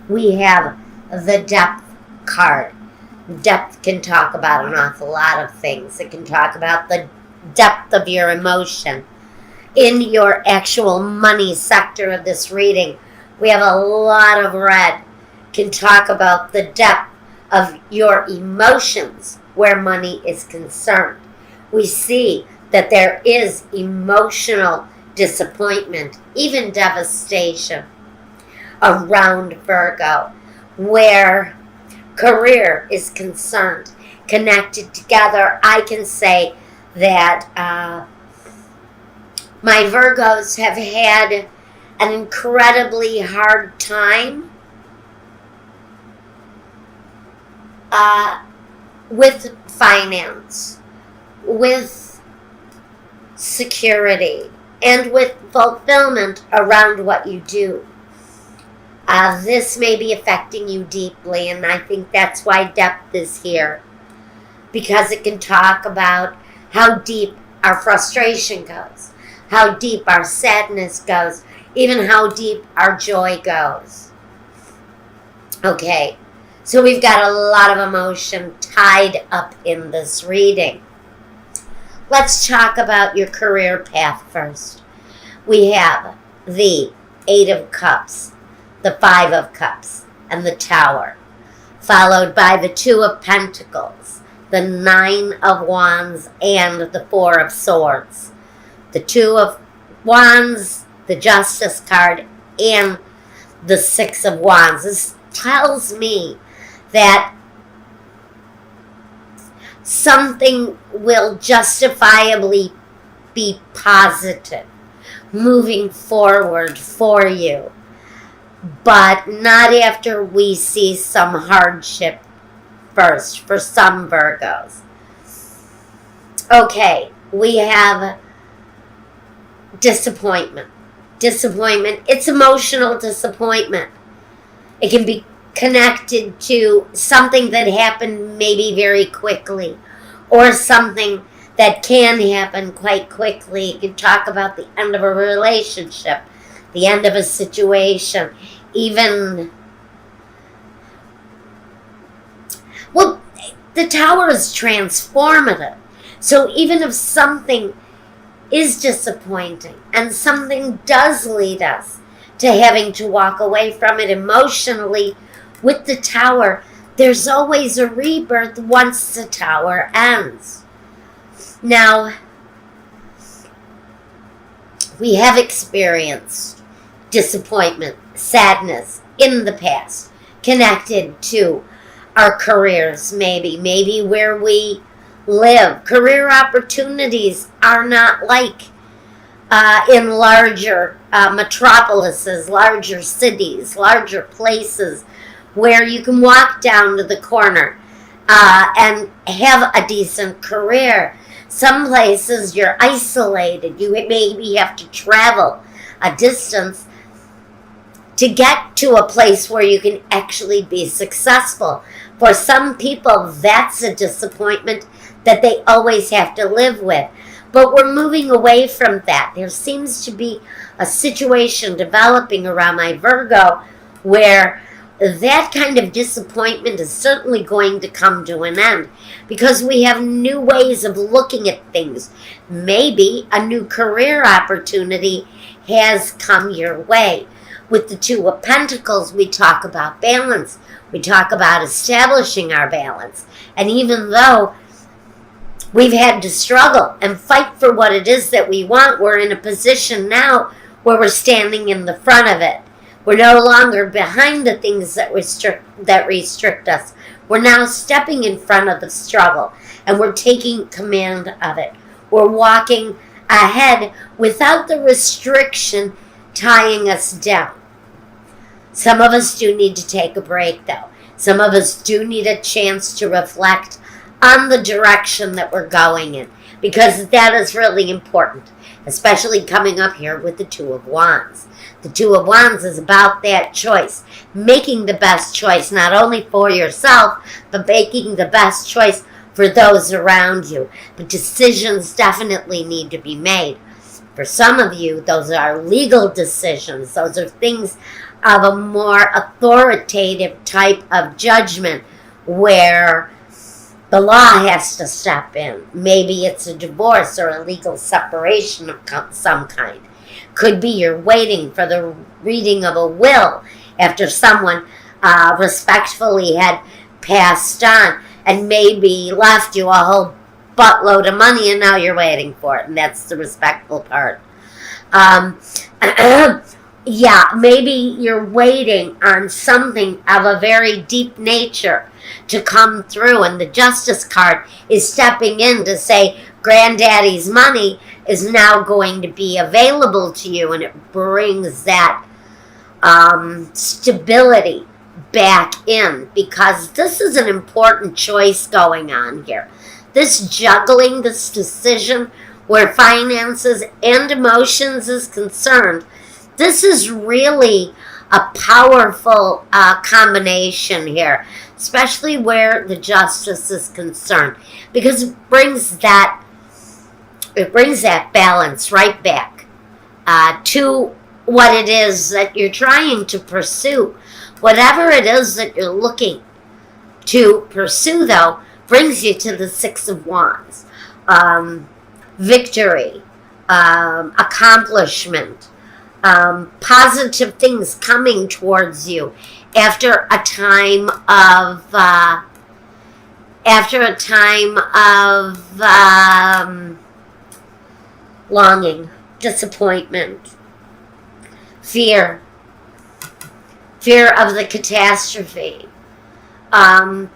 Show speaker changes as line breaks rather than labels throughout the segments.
we have the depth card. Depth can talk about an awful lot of things. It can talk about the depth of your emotion. In your actual money sector of this reading, we have a lot of red. Can talk about the depth of your emotions where money is concerned. We see that there is emotional disappointment, even devastation around Virgo, where career is concerned. Connected together, I can say that my Virgos have had an incredibly hard time with finance, with security, and with fulfillment around what you do. This may be affecting you deeply, and I think that's why depth is here, because it can talk about how deep our frustration goes, how deep our sadness goes, even how deep our joy goes. Okay, so we've got a lot of emotion tied up in this reading. Let's talk about your career path first. We have the Eight of Cups, the Five of Cups, and the Tower, followed by the Two of Pentacles, the Nine of Wands, and the Four of Swords. The Two of Wands, the Justice card, and the Six of Wands. This tells me that something will justifiably be positive moving forward for you, but not after we see some hardship first for some Virgos. Okay, we have disappointment. Disappointment, it's emotional disappointment. It can be connected to something that happened maybe very quickly, or something that can happen quite quickly. You can talk about the end of a relationship, the end of a situation, even, well, the Tower is transformative. So even if something is disappointing and something does lead us to having to walk away from it emotionally, with the Tower, there's always a rebirth once the Tower ends. Now, we have experienced disappointment, sadness in the past, connected to our careers, maybe where we live. Career opportunities are not like in larger metropolises, larger cities, larger places, where you can walk down to the corner and have a decent career. Some places you're isolated. You maybe have to travel a distance to get to a place where you can actually be successful. For some people, that's a disappointment that they always have to live with. But we're moving away from that. There seems to be a situation developing around my Virgo where that kind of disappointment is certainly going to come to an end, because we have new ways of looking at things. Maybe a new career opportunity has come your way. With the Two of Pentacles, we talk about balance. We talk about establishing our balance. And even though we've had to struggle and fight for what it is that we want, we're in a position now where we're standing in the front of it. We're no longer behind the things that restrict us. We're now stepping in front of the struggle, and we're taking command of it. We're walking ahead without the restriction tying us down. Some of us do need to take a break, though. Some of us do need a chance to reflect on the direction that we're going in, because that is really important, especially coming up here with the Two of Wands. The Two of Wands is about that choice, making the best choice not only for yourself, but making the best choice for those around you. But decisions definitely need to be made. For some of you, those are legal decisions. Those are things of a more authoritative type of judgment where the law has to step in. Maybe it's a divorce or a legal separation of some kind. Could be you're waiting for the reading of a will after someone respectfully had passed on and maybe left you a whole buttload of money, and now you're waiting for it, and that's the respectful part. Yeah, maybe you're waiting on something of a very deep nature to come through, and the Justice card is stepping in to say Granddaddy's money is now going to be available to you, and it brings that stability back in, because this is an important choice going on here. This juggling, this decision where finances and emotions is concerned, this is really a powerful combination here, especially where the Justice is concerned, because it brings that balance right back to what it is that you're trying to pursue. Whatever it is that you're looking to pursue, though, brings you to the Six of Wands. Victory, accomplishment, positive things coming towards you after a time of longing, disappointment, fear of the catastrophe,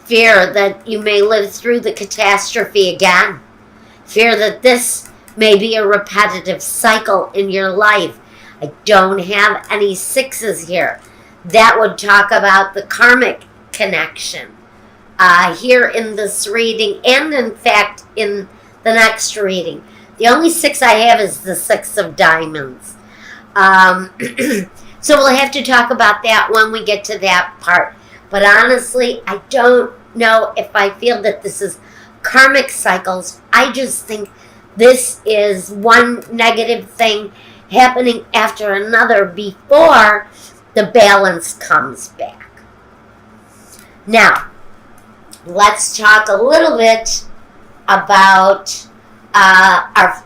fear that you may live through the catastrophe again, fear that this may be a repetitive cycle in your life. I don't have any sixes here. That would talk about the karmic connection here in this reading, and in fact in the next reading. The only six I have is the Six of Diamonds. So we'll have to talk about that when we get to that part. But honestly, I don't know if I feel that this is karmic cycles. I just think this is one negative thing happening after another before the balance comes back. Now, let's talk a little bit about our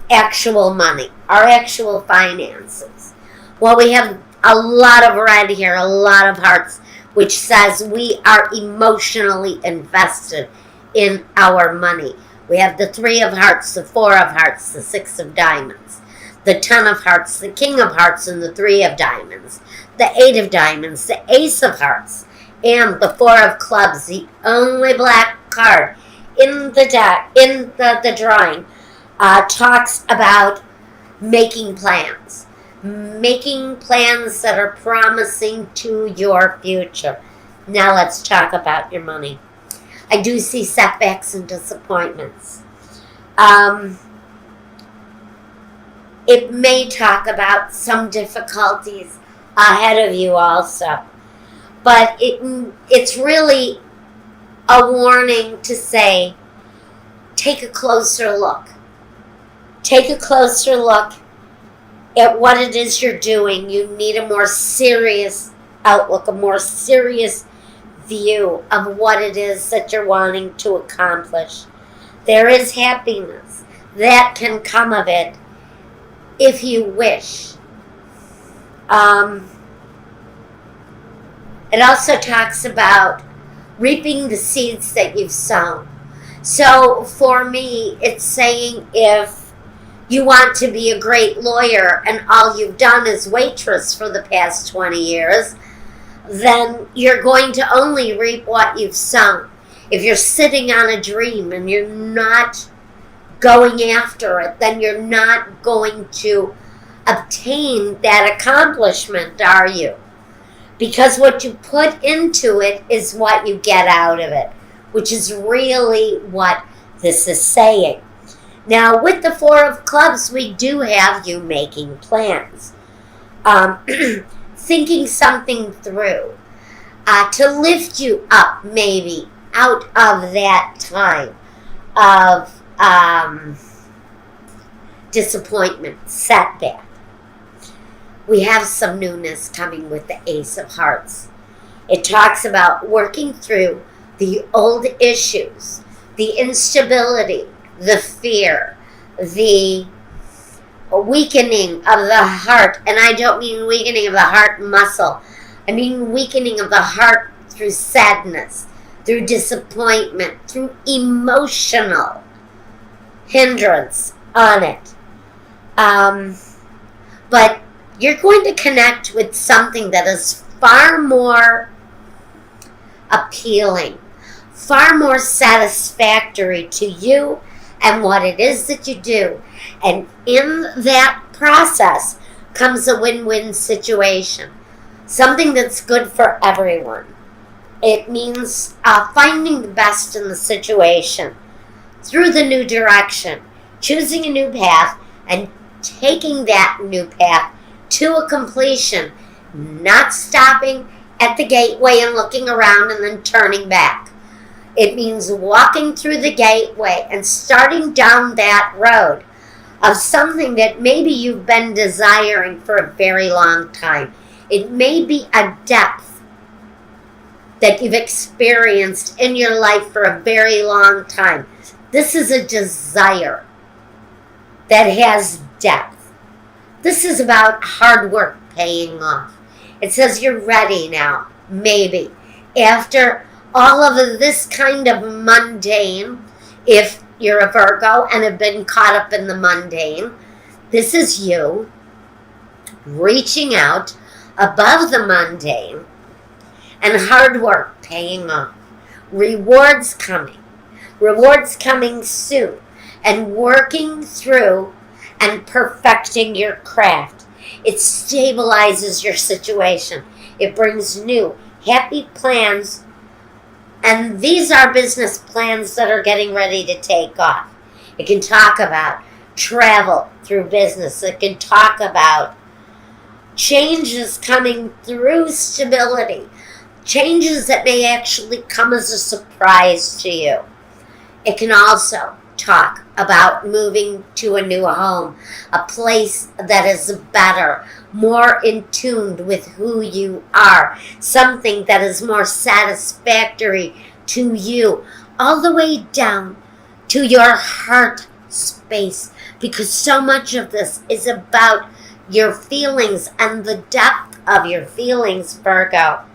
actual money, our actual finances. Well, we have a lot of red here, a lot of hearts, which says we are emotionally invested in our money. We have the Three of Hearts, the Four of Hearts, the Six of Diamonds, the Ten of Hearts, the King of Hearts, and the Three of Diamonds, the Eight of Diamonds, the Ace of Hearts, and the Four of Clubs, the only black card in the deck, in the drawing, talks about making plans. Making plans that are promising to your future. Now let's talk about your money. I do see setbacks and disappointments. It may talk about some difficulties ahead of you also. But it's really a warning to say, take a closer look. Take a closer look at what it is you're doing. You need a more serious outlook, a more serious view of what it is that you're wanting to accomplish. There is happiness that can come of it if you wish. It also talks about reaping the seeds that you've sown. So for me, it's saying if you want to be a great lawyer and all you've done is waitress for the past 20 years, then you're going to only reap what you've sown. If you're sitting on a dream and you're not going after it, then you're not going to obtain that accomplishment, are you? Because what you put into it is what you get out of it, which is really what this is saying. Now, with the Four of Clubs, we do have you making plans, thinking something through, to lift you up maybe out of that time of disappointment, setback. we have some newness coming with the Ace of Hearts. It talks about working through the old issues, the instability, the fear, the weakening of the heart. And I don't mean weakening of the heart muscle. I mean weakening of the heart through sadness, through disappointment, through emotional hindrance on it. But you're going to connect with something that is far more appealing, far more satisfactory to you and what it is that you do. And in that process comes a win-win situation, something that's good for everyone. It means finding the best in the situation through the new direction, choosing a new path, and taking that new path to a completion, not stopping at the gateway and looking around and then turning back. It means walking through the gateway and starting down that road of something that maybe you've been desiring for a very long time. It may be a depth that you've experienced in your life for a very long time. This is a desire that has depth. This is about hard work paying off. It says you're ready now, maybe. After all of this kind of mundane, if you're a Virgo and have been caught up in the mundane, this is you reaching out above the mundane and hard work paying off. Rewards coming soon, and working through and perfecting your craft. It stabilizes your situation. It brings new, happy plans. And these are business plans that are getting ready to take off. It can talk about travel through business. It can talk about changes coming through stability. Changes that may actually come as a surprise to you. It can also talk about moving to a new home, a place that is better, more in tune with who you are, something that is more satisfactory to you, all the way down to your heart space, because so much of this is about your feelings and the depth of your feelings, Virgo.